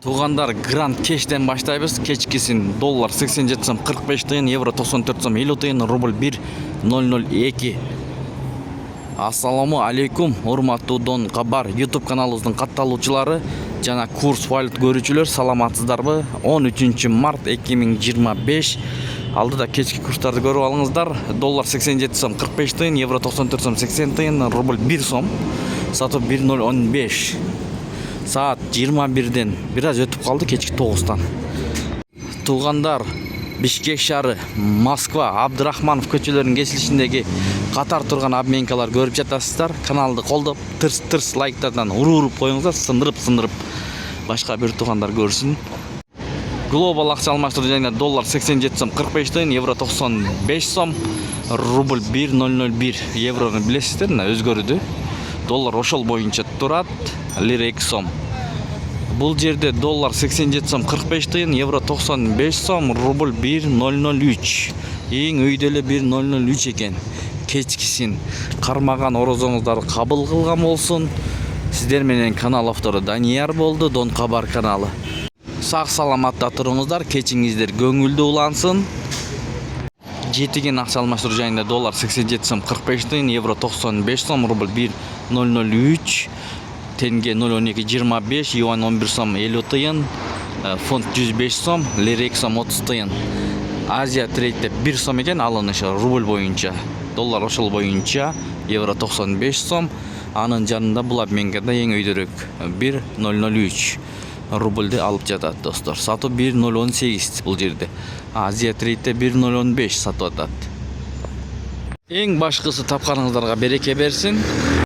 Туугандар, гранд кештен баштайбыз. Кечкисин доллар 87 сом 45 тыйын, евро 94 сом 50 тыйын, рубль 1.002. Ассаламу алейкум, урматтуу Дон Кабар YouTube каналыбыздын катталуучулары жана курс валют көрүүчүлөр, саламатсыздарбы? 13 март 2025 алдыда кечки курстарды көрүп алыңыздар. Доллар 87 сом 45 тыйын, евро 94 сом 80 тыйын, рубль 1 сом, сатып 1.015. Saat 21'den biraz ötüp kaldı, keçki 9'dan. Tuğanlar, Bişkek şarı, Moskva, Abdurahmanov köçelерinin kesilişindeki Katar turgan abmenkalar görüp жатасыздар. Kanalды қолдап, тырс лайктардан уруп коюңуздар, сындырып başka bir tuğanlar görsün. Global акча алмаштыруу жайында доллар 87 сом 45 тыйын, евро 95 сом, рубль 1.001. Евроны билесиздер, өзгөрдү. Доллар ошол боюнча турат, лира 2 сом. Бул жерде доллар 87 сом 45 тыйын, евро 95 сом, рубль 1.003. Эң өйдөлө 1.003 экен. Кечкисин кармаган орозоңуздар кабыл кылган болсун. Сиздер менен канал автору Данияр болду, Дон Кабар каналы. Сак саламатта туруңуздар, кечиңиздер көңүлдүү улансын. Жетиген акча алмаштыруу жайында доллар 87 сом 45 тыйын, евро 95 сом, рубль 1.003, тенге 0.1225, юань 11 сом 50 тыйын, фунт 105 сом, лира 2 сом 30 тыйын. Азия трейдте 1 сом экен алынышы рубль боюнча. Доллар ошол боюнча, евро 95 сом, анын жанында бул обменкада эң өйдөрөөк 1.003. Рубльді алып жатат, достор. Сату 1.018 бұл жерде. Азия трейдте 1.015 сату атат. Ең башқысы тапқаныңыздарға береке берсін.